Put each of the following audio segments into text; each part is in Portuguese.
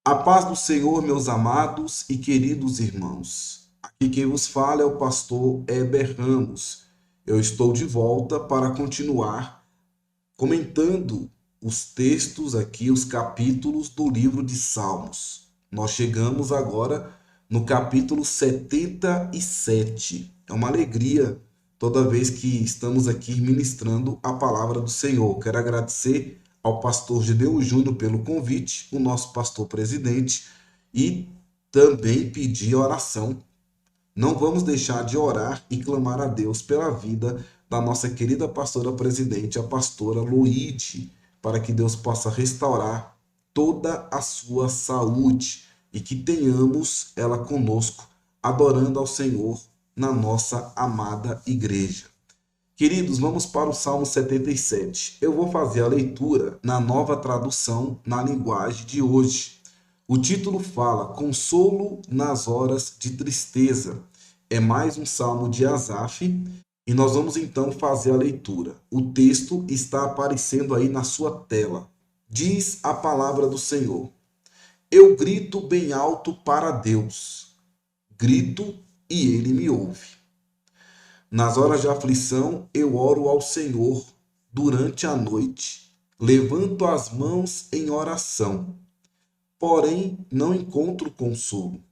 A paz do Senhor, meus amados e queridos irmãos. Aqui quem vos fala é o pastor Heber Ramos. Eu estou de volta para continuar comentando os textos aqui, os capítulos do livro de Salmos. Nós chegamos agora no capítulo 77. É uma alegria toda vez que estamos aqui ministrando a palavra do Senhor. Quero agradecer ao pastor Gideon Júnior pelo convite, o nosso pastor presidente, e também pedir oração. Não vamos deixar de orar e clamar a Deus pela vida da nossa querida pastora presidente, a pastora Luíde, para que Deus possa restaurar toda a sua saúde e que tenhamos ela conosco, adorando ao Senhor na nossa amada igreja. Queridos, vamos para o Salmo 77. Eu vou fazer a leitura na nova tradução, na linguagem de hoje. O título fala Consolo nas horas de tristeza. É mais um salmo de Asaf e nós vamos então fazer a leitura. O texto está aparecendo aí na sua tela. Diz a palavra do Senhor: Eu grito bem alto para Deus, grito e ele me ouve. Nas horas de aflição, eu oro ao Senhor durante a noite. Levanto as mãos em oração, porém não encontro consolo.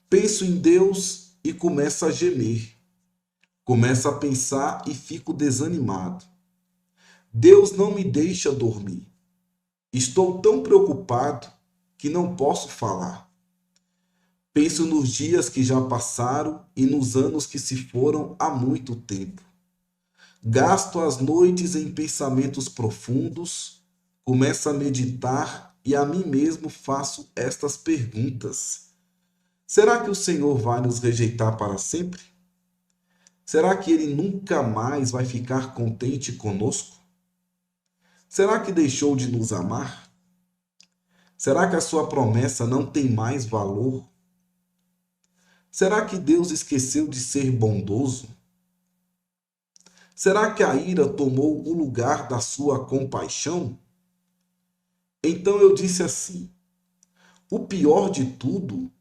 Penso em Deus e começo a gemer. Começo a pensar e fico desanimado. Deus não me deixa dormir. Estou tão preocupado que não posso falar. Penso nos dias que já passaram e nos anos que se foram há muito tempo. Gasto as noites em pensamentos profundos, começo a meditar e a mim mesmo faço estas perguntas. Será que o Senhor vai nos rejeitar para sempre? Será que ele nunca mais vai ficar contente conosco? Será que deixou de nos amar? Será que a sua promessa não tem mais valor? Será que Deus esqueceu de ser bondoso? Será que a ira tomou o lugar da sua compaixão? Então eu disse assim: o pior de tudo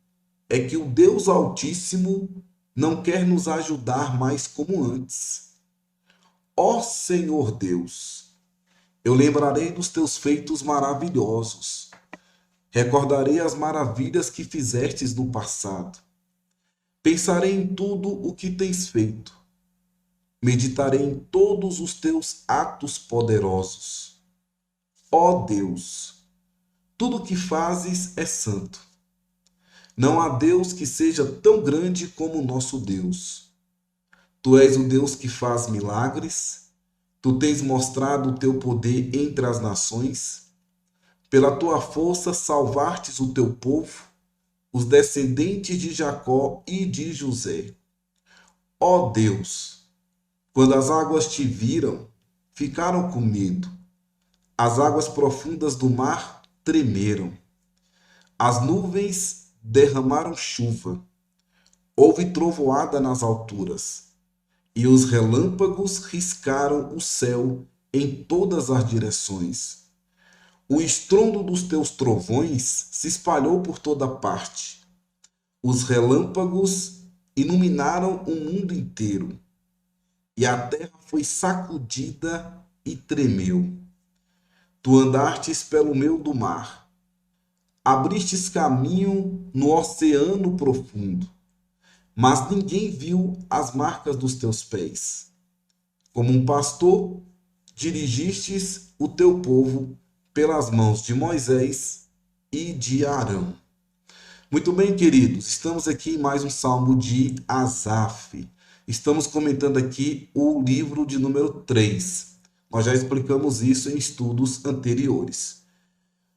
é que o Deus Altíssimo não quer nos ajudar mais como antes. Ó Senhor Deus, eu lembrarei dos teus feitos maravilhosos. Recordarei as maravilhas que fizestes no passado. Pensarei em tudo o que tens feito. Meditarei em todos os teus atos poderosos. Ó Deus, tudo o que fazes é santo. Não há Deus que seja tão grande como o nosso Deus. Tu és o Deus que faz milagres. Tu tens mostrado o teu poder entre as nações. Pela tua força salvastes o teu povo, os descendentes de Jacó e de José. Ó Deus, quando as águas te viram, ficaram com medo. As águas profundas do mar tremeram. As nuvens derramaram chuva. Houve trovoada nas alturas, e os relâmpagos riscaram o céu em todas as direções. O estrondo dos teus trovões se espalhou por toda parte. Os relâmpagos iluminaram o mundo inteiro, e a terra foi sacudida e tremeu. Tu andastes pelo meio do mar, abristes caminho no oceano profundo, mas ninguém viu as marcas dos teus pés. Como um pastor, dirigistes o teu povo pelas mãos de Moisés e de Arão. Muito bem, queridos, estamos aqui em mais um salmo de Asaf. Estamos comentando aqui o livro de número 3. Nós já explicamos isso em estudos anteriores.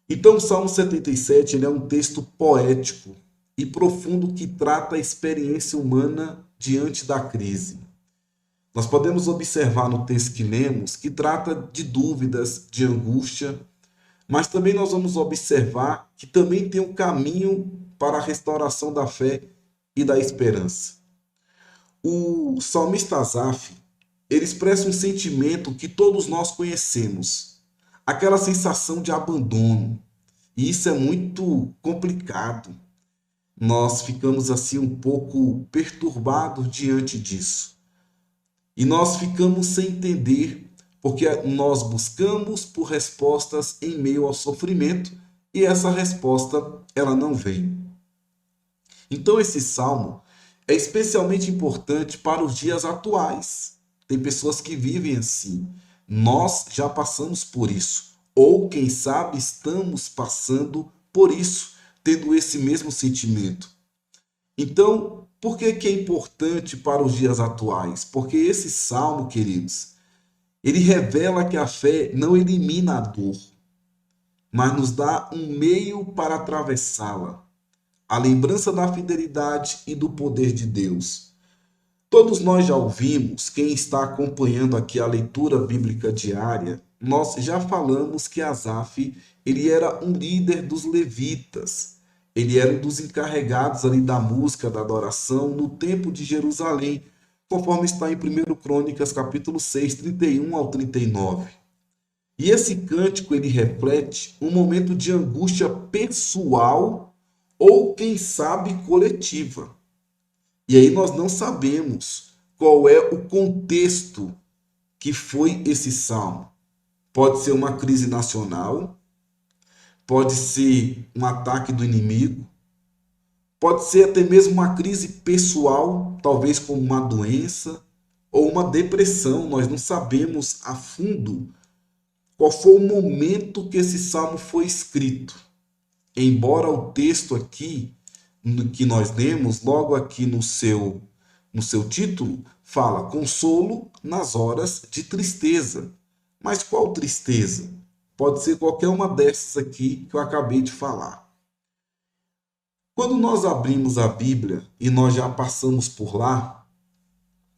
Então, o Salmo 77 ele é um texto poético e profundo que trata a experiência humana diante da crise. Nós podemos observar no texto que lemos que trata de dúvidas, de angústia, mas também nós vamos observar que também tem um caminho para a restauração da fé e da esperança. O salmista Asaf, ele expressa um sentimento que todos nós conhecemos, aquela sensação de abandono. E isso é muito complicado. Nós ficamos assim um pouco perturbados diante disso. E nós ficamos sem entender, porque nós buscamos por respostas em meio ao sofrimento e essa resposta ela não vem. Então esse salmo é especialmente importante para os dias atuais. Tem pessoas que vivem assim. Nós já passamos por isso, ou quem sabe estamos passando por isso, tendo esse mesmo sentimento. Então, por que que é importante para os dias atuais? Porque esse salmo, queridos, ele revela que a fé não elimina a dor, mas nos dá um meio para atravessá-la. A lembrança da fidelidade e do poder de Deus. Todos nós já ouvimos, quem está acompanhando aqui a leitura bíblica diária, nós já falamos que Asaf, ele era um líder dos levitas. Ele era um dos encarregados ali da música, da adoração no templo de Jerusalém, conforme está em 1 Crônicas, capítulo 6, 31 ao 39. E esse cântico ele reflete um momento de angústia pessoal ou, quem sabe, coletiva. E aí nós não sabemos qual é o contexto que foi esse salmo. Pode ser uma crise nacional, pode ser um ataque do inimigo, pode ser até mesmo uma crise pessoal, talvez como uma doença ou uma depressão. Nós não sabemos a fundo qual foi o momento que esse salmo foi escrito. Embora o texto aqui que nós lemos, logo aqui no seu título, fala consolo nas horas de tristeza. Mas qual tristeza? Pode ser qualquer uma dessas aqui que eu acabei de falar. Quando nós abrimos a Bíblia e nós já passamos por lá,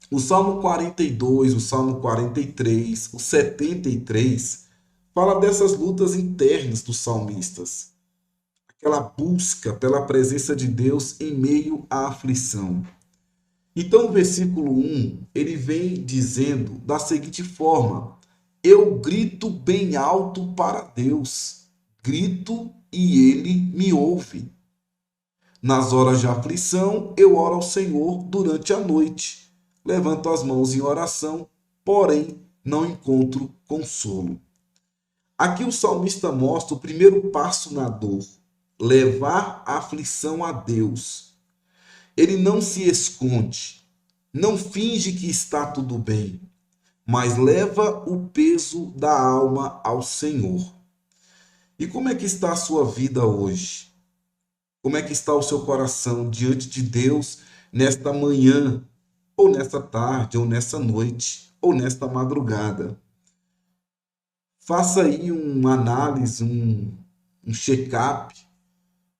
o Salmo 42, o Salmo 43, o 73, fala dessas lutas internas dos salmistas. Aquela busca pela presença de Deus em meio à aflição. Então, o versículo 1, ele vem dizendo da seguinte forma: eu grito bem alto para Deus, grito e ele me ouve. Nas horas de aflição, eu oro ao Senhor durante a noite. Levanto as mãos em oração, porém não encontro consolo. Aqui o salmista mostra o primeiro passo na dor: levar a aflição a Deus. Ele não se esconde, não finge que está tudo bem, mas leva o peso da alma ao Senhor. E como é que está a sua vida hoje? Como é que está o seu coração diante de Deus nesta manhã, ou nesta tarde, ou nessa noite, ou nesta madrugada? Faça aí uma análise, um check-up,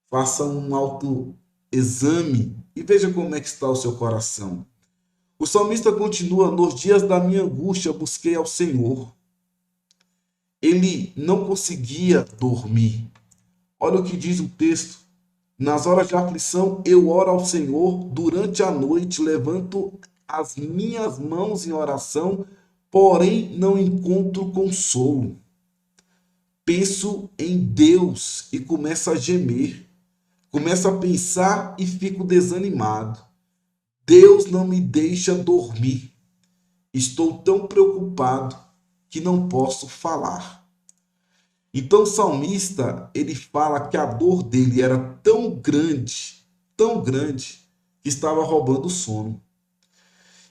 faça um autoexame e veja como é que está o seu coração. O salmista continua: nos dias da minha angústia busquei ao Senhor. Ele não conseguia dormir. Olha o que diz o texto: nas horas de aflição eu oro ao Senhor, durante a noite levanto as minhas mãos em oração, porém não encontro consolo. Penso em Deus e começo a gemer. Começo a pensar e fico desanimado. Deus não me deixa dormir. Estou tão preocupado que não posso falar. Então o salmista, ele fala que a dor dele era tão grande, que estava roubando o sono.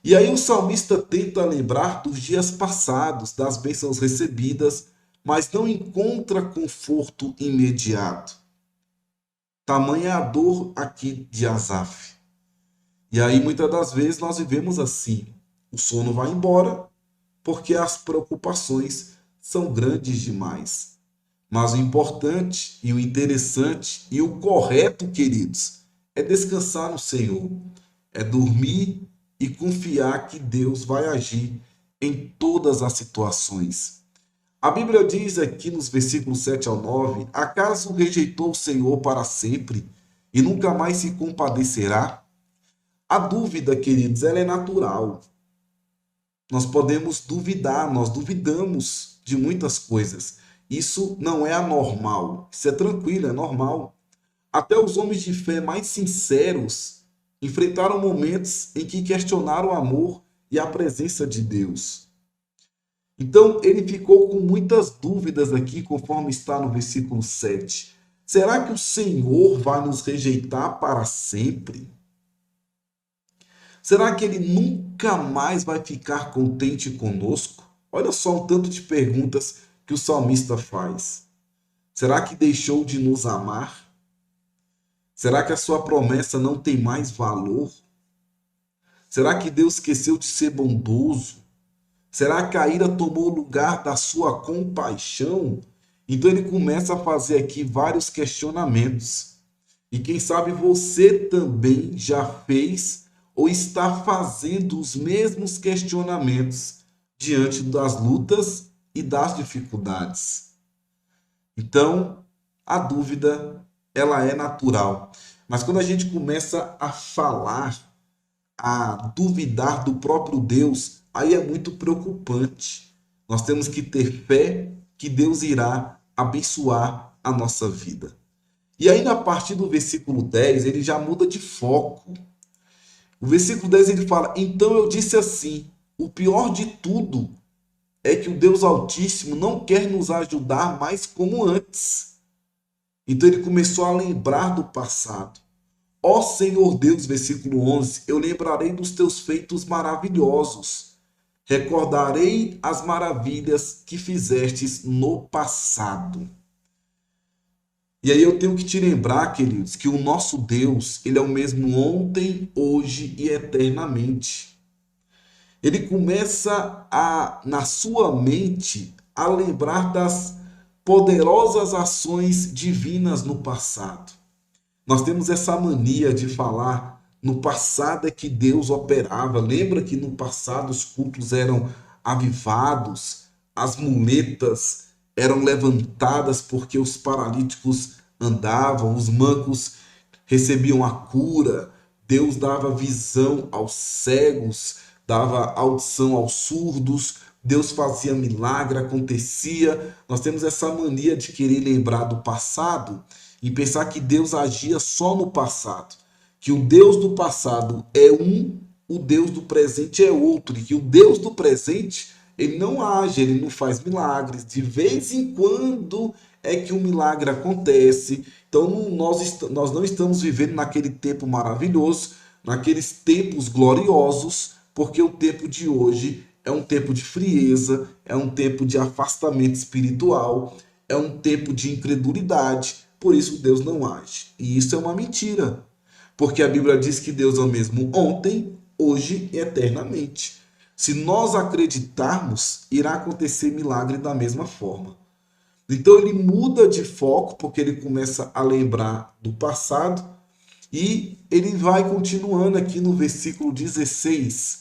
E aí o salmista tenta lembrar dos dias passados, das bênçãos recebidas, mas não encontra conforto imediato. Tamanha é a dor aqui de Asaf. E aí muitas das vezes nós vivemos assim. O sono vai embora porque as preocupações são grandes demais. Mas o importante e o interessante e o correto, queridos, é descansar no Senhor, é dormir e confiar que Deus vai agir em todas as situações. A Bíblia diz aqui nos versículos 7 ao 9: acaso rejeitou o Senhor para sempre e nunca mais se compadecerá? A dúvida, queridos, ela é natural. Nós podemos duvidar, nós duvidamos de muitas coisas. Isso não é anormal, isso é tranquilo, é normal. Até os homens de fé mais sinceros enfrentaram momentos em que questionaram o amor e a presença de Deus. Então, ele ficou com muitas dúvidas aqui, conforme está no versículo 7. Será que o Senhor vai nos rejeitar para sempre? Será que ele nunca mais vai ficar contente conosco? Olha só o tanto de perguntas que o salmista faz. Será que deixou de nos amar? Será que a sua promessa não tem mais valor? Será que Deus esqueceu de ser bondoso? Será que a ira tomou o lugar da sua compaixão? Então ele começa a fazer aqui vários questionamentos. E quem sabe você também já fez ou está fazendo os mesmos questionamentos diante das lutas e das dificuldades. Então, a dúvida, ela é natural. Mas quando a gente começa a falar, a duvidar do próprio Deus, aí é muito preocupante. Nós temos que ter fé que Deus irá abençoar a nossa vida. E aí, a partir do versículo 10, ele já muda de foco. O versículo 10 ele fala: Então eu disse assim, o pior de tudo é que o Deus Altíssimo não quer nos ajudar mais como antes. Então ele começou a lembrar do passado. Ó Senhor Deus, versículo 11, eu lembrarei dos teus feitos maravilhosos. Recordarei as maravilhas que fizestes no passado. E aí eu tenho que te lembrar, queridos, que o nosso Deus, ele é o mesmo ontem, hoje e eternamente. Ele começa na sua mente, a lembrar das poderosas ações divinas no passado. Nós temos essa mania de falar no passado é que Deus operava. Lembra que no passado os cultos eram avivados, as muletas eram levantadas porque os paralíticos andavam, os mancos recebiam a cura, Deus dava visão aos cegos, dava audição aos surdos, Deus fazia milagre, acontecia. Nós temos essa mania de querer lembrar do passado e pensar que Deus agia só no passado, que o Deus do passado é um, o Deus do presente é outro, e que o Deus do presente, ele não age, ele não faz milagres, de vez em quando é que um milagre acontece. Então nós não estamos vivendo naquele tempo maravilhoso, naqueles tempos gloriosos, porque o tempo de hoje é um tempo de frieza, é um tempo de afastamento espiritual, é um tempo de incredulidade, por isso Deus não age. E isso é uma mentira, porque a Bíblia diz que Deus é o mesmo ontem, hoje e eternamente. Se nós acreditarmos, irá acontecer milagre da mesma forma. Então ele muda de foco, porque ele começa a lembrar do passado, e ele vai continuando aqui no versículo 16,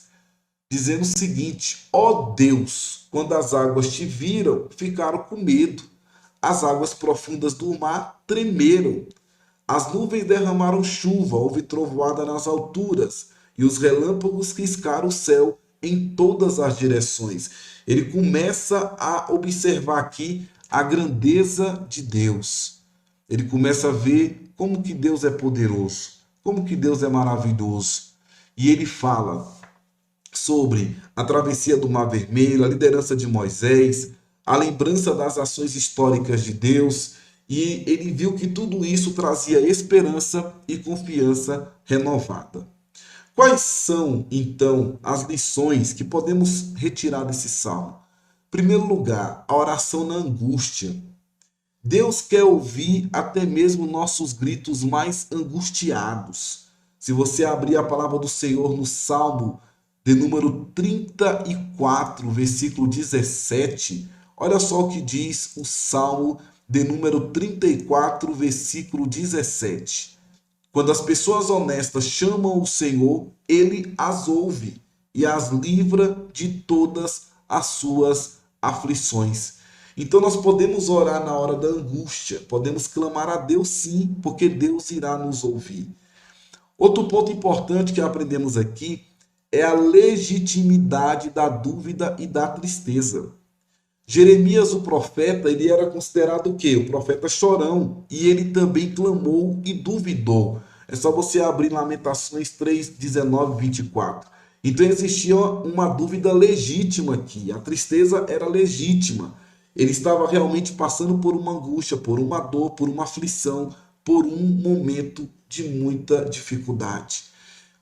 dizendo o seguinte: ó Deus, quando as águas te viram, ficaram com medo. As águas profundas do mar tremeram. As nuvens derramaram chuva, houve trovoada nas alturas, e os relâmpagos riscaram o céu em todas as direções. Ele começa a observar aqui a grandeza de Deus. Ele começa a ver como que Deus é poderoso, como que Deus é maravilhoso. E ele fala sobre a travessia do Mar Vermelho, a liderança de Moisés, a lembrança das ações históricas de Deus, e ele viu que tudo isso trazia esperança e confiança renovada. Quais são, então, as lições que podemos retirar desse salmo? Em primeiro lugar, a oração na angústia. Deus quer ouvir até mesmo nossos gritos mais angustiados. Se você abrir a palavra do Senhor no Salmo de número 34, versículo 17, olha só o que diz o Salmo de número 34, versículo 17. Quando as pessoas honestas chamam o Senhor, ele as ouve e as livra de todas as suas aflições. Então nós podemos orar na hora da angústia, podemos clamar a Deus sim, porque Deus irá nos ouvir. Outro ponto importante que aprendemos aqui é a legitimidade da dúvida e da tristeza. Jeremias, o profeta, ele era considerado o quê? O profeta chorão. E ele também clamou e duvidou. É só você abrir Lamentações 3, 19, 24. Então existia uma dúvida legítima aqui. A tristeza era legítima. Ele estava realmente passando por uma angústia, por uma dor, por uma aflição, por um momento de muita dificuldade.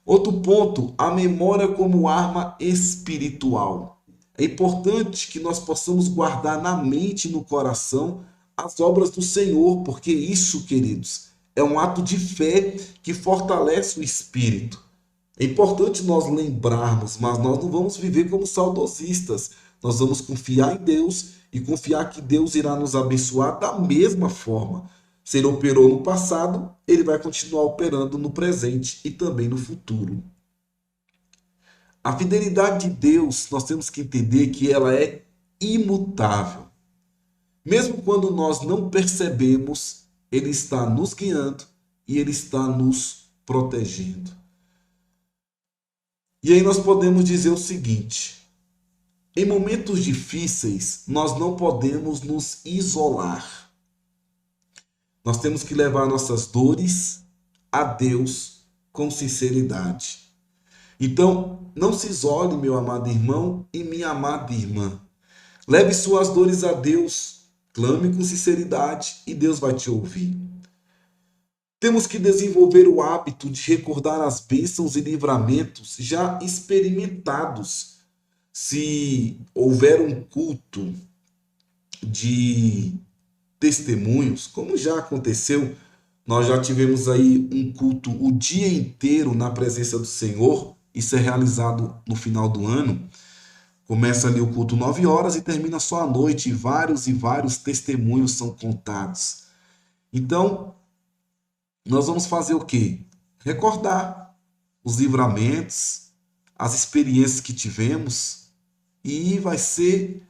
Outro ponto, a memória como arma espiritual. É importante que nós possamos guardar na mente e no coração as obras do Senhor, porque isso, queridos, é um ato de fé que fortalece o espírito. É importante nós lembrarmos, mas nós não vamos viver como saudosistas. Nós vamos confiar em Deus e confiar que Deus irá nos abençoar da mesma forma. Se ele operou no passado, ele vai continuar operando no presente e também no futuro. A fidelidade de Deus, nós temos que entender que ela é imutável. Mesmo quando nós não percebemos, ele está nos guiando e ele está nos protegendo. E aí nós podemos dizer o seguinte: em momentos difíceis, nós não podemos nos isolar. Nós temos que levar nossas dores a Deus com sinceridade. Então, não se isole, meu amado irmão e minha amada irmã. Leve suas dores a Deus, clame com sinceridade e Deus vai te ouvir. Temos que desenvolver o hábito de recordar as bênçãos e livramentos já experimentados. Se houver um culto de testemunhos, como já aconteceu, nós já tivemos aí um culto o dia inteiro na presença do Senhor. Isso é realizado no final do ano. Começa ali o culto 9 horas e termina só à noite. E vários testemunhos são contados. Então, nós vamos fazer o quê? Recordar os livramentos, as experiências que tivemos. E vai ser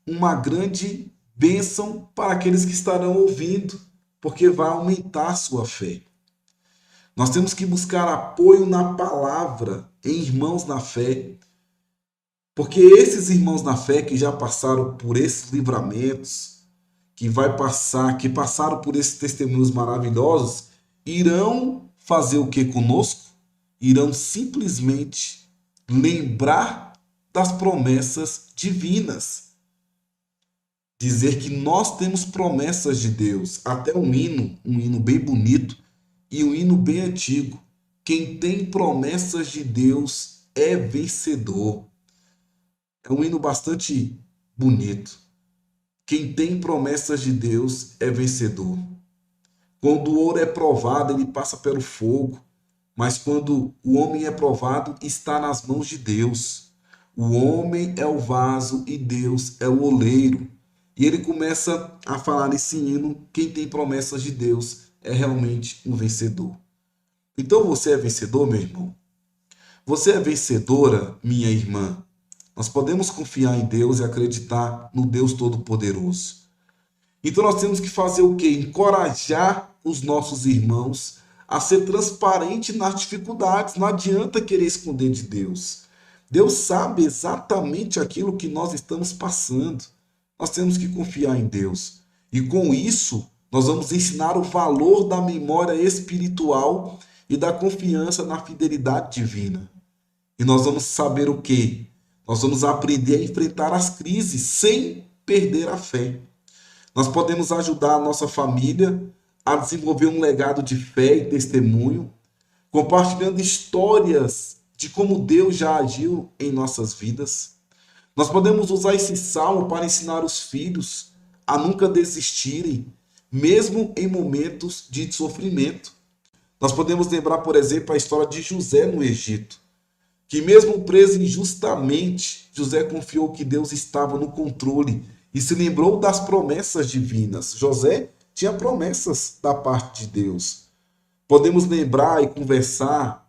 uma grande bênção para aqueles que estarão ouvindo, porque vai aumentar a sua fé. Nós temos que buscar apoio na palavra, em irmãos na fé, porque esses irmãos na fé que já passaram por esses livramentos, que passaram por esses testemunhos maravilhosos, irão fazer o que conosco? Irão simplesmente lembrar das promessas divinas. Dizer que nós temos promessas de Deus. Até um hino bem bonito e um hino bem antigo. Quem tem promessas de Deus é vencedor. É um hino bastante bonito. Quem tem promessas de Deus é vencedor. Quando o ouro é provado, ele passa pelo fogo. Mas quando o homem é provado, está nas mãos de Deus. O homem é o vaso e Deus é o oleiro. E ele começa a falar nesse hino: quem tem promessas de Deus é realmente um vencedor. Então você é vencedor, meu irmão? Você é vencedora, minha irmã? Nós podemos confiar em Deus e acreditar no Deus Todo-Poderoso. Então nós temos que fazer o quê? Encorajar os nossos irmãos a ser transparente nas dificuldades. Não adianta querer esconder de Deus. Deus sabe exatamente aquilo que nós estamos passando. Nós temos que confiar em Deus. E com isso, nós vamos ensinar o valor da memória espiritual e da confiança na fidelidade divina. E nós vamos saber o quê? Nós vamos aprender a enfrentar as crises sem perder a fé. Nós podemos ajudar a nossa família a desenvolver um legado de fé e testemunho, compartilhando histórias de como Deus já agiu em nossas vidas. Nós podemos usar esse salmo para ensinar os filhos a nunca desistirem, mesmo em momentos de sofrimento. Nós podemos lembrar, por exemplo, a história de José no Egito, que mesmo preso injustamente, José confiou que Deus estava no controle e se lembrou das promessas divinas. José tinha promessas da parte de Deus. Podemos lembrar e conversar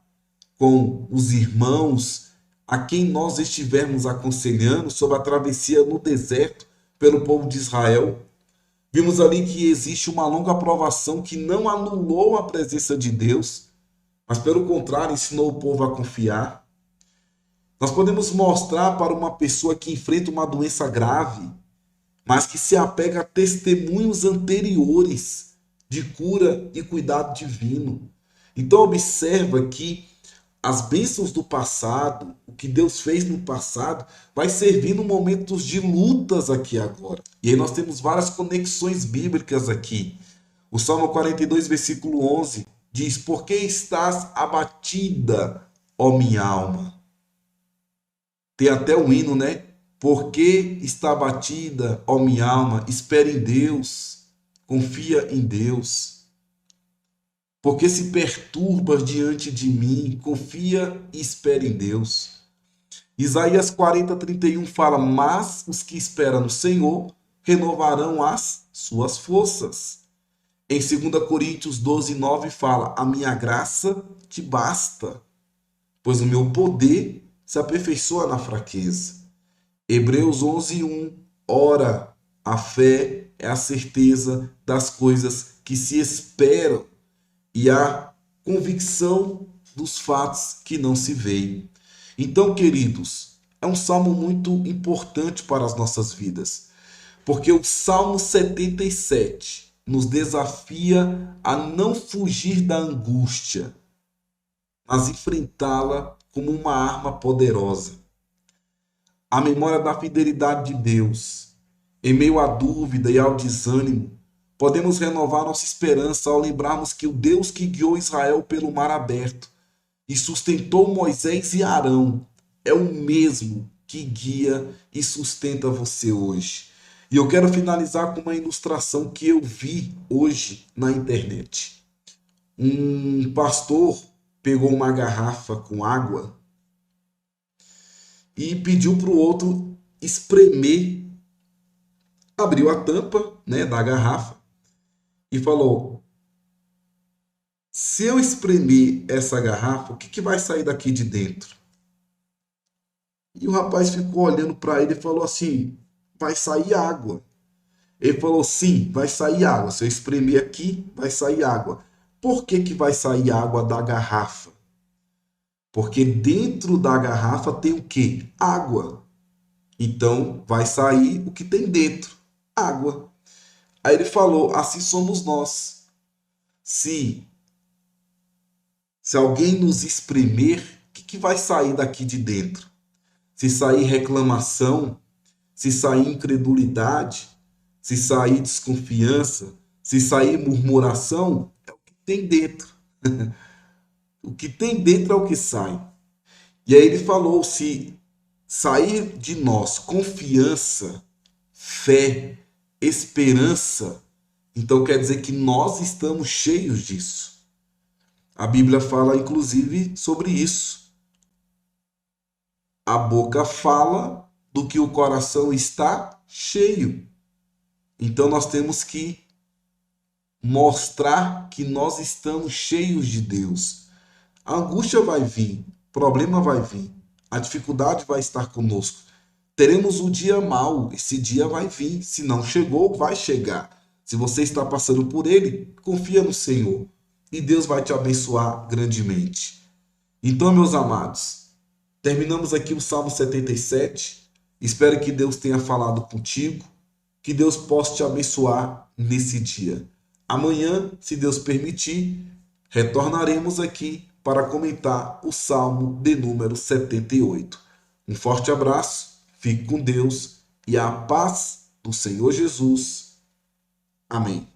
com os irmãos a quem nós estivermos aconselhando sobre a travessia no deserto pelo povo de Israel. Vimos ali que existe uma longa provação que não anulou a presença de Deus, mas pelo contrário ensinou o povo a confiar. Nós podemos mostrar para uma pessoa que enfrenta uma doença grave mas que se apega a testemunhos anteriores de cura e cuidado divino. Então observa que as bênçãos do passado, o que Deus fez no passado, vai servir no momentos de lutas aqui agora. E aí nós temos várias conexões bíblicas aqui. O Salmo 42, versículo 11 diz: Por que estás abatida, ó minha alma? Tem até o hino, né? Por que está abatida, ó minha alma? Espera em Deus, confia em Deus. Porque se perturbas diante de mim, confia e espera em Deus. Isaías 40, 31 fala: Mas os que esperam no Senhor renovarão as suas forças. Em 2 Coríntios 12, 9 fala: A minha graça te basta, pois o meu poder se aperfeiçoa na fraqueza. Hebreus 11, 1. Ora, a fé é a certeza das coisas que se esperam e a convicção dos fatos que não se veem. Então, queridos, é um salmo muito importante para as nossas vidas, porque o Salmo 77 nos desafia a não fugir da angústia, mas enfrentá-la como uma arma poderosa. A memória da fidelidade de Deus, em meio à dúvida e ao desânimo, podemos renovar nossa esperança ao lembrarmos que o Deus que guiou Israel pelo mar aberto e sustentou Moisés e Arão é o mesmo que guia e sustenta você hoje. E eu quero finalizar com uma ilustração que eu vi hoje na internet. Um pastor pegou uma garrafa com água e pediu para o outro espremer, abriu a tampa, né, da garrafa e falou: se eu espremer essa garrafa, o que vai sair daqui de dentro? E o rapaz ficou olhando para ele e falou assim: vai sair água. Ele falou: sim, vai sair água. Se eu espremer aqui, vai sair água. Por que vai sair água da garrafa? Porque dentro da garrafa tem o quê? Água. Então vai sair o que tem dentro, água. Aí ele falou: assim somos nós. Se alguém nos espremer, o que vai sair daqui de dentro? Se sair reclamação, se sair incredulidade, se sair desconfiança, se sair murmuração, é o que tem dentro. O que tem dentro é o que sai. E aí ele falou: se sair de nós confiança, fé, esperança, então quer dizer que nós estamos cheios disso. A Bíblia fala, inclusive, sobre isso. A boca fala do que o coração está cheio. Então nós temos que mostrar que nós estamos cheios de Deus. A angústia vai vir, o problema vai vir, a dificuldade vai estar conosco. Teremos um dia mau, esse dia vai vir. Se não chegou, vai chegar. Se você está passando por ele, confia no Senhor e Deus vai te abençoar grandemente. Então, meus amados, terminamos aqui o Salmo 77. Espero que Deus tenha falado contigo, que Deus possa te abençoar nesse dia. Amanhã, se Deus permitir, retornaremos aqui para comentar o Salmo de número 78. Um forte abraço, fique com Deus e a paz do Senhor Jesus. Amém.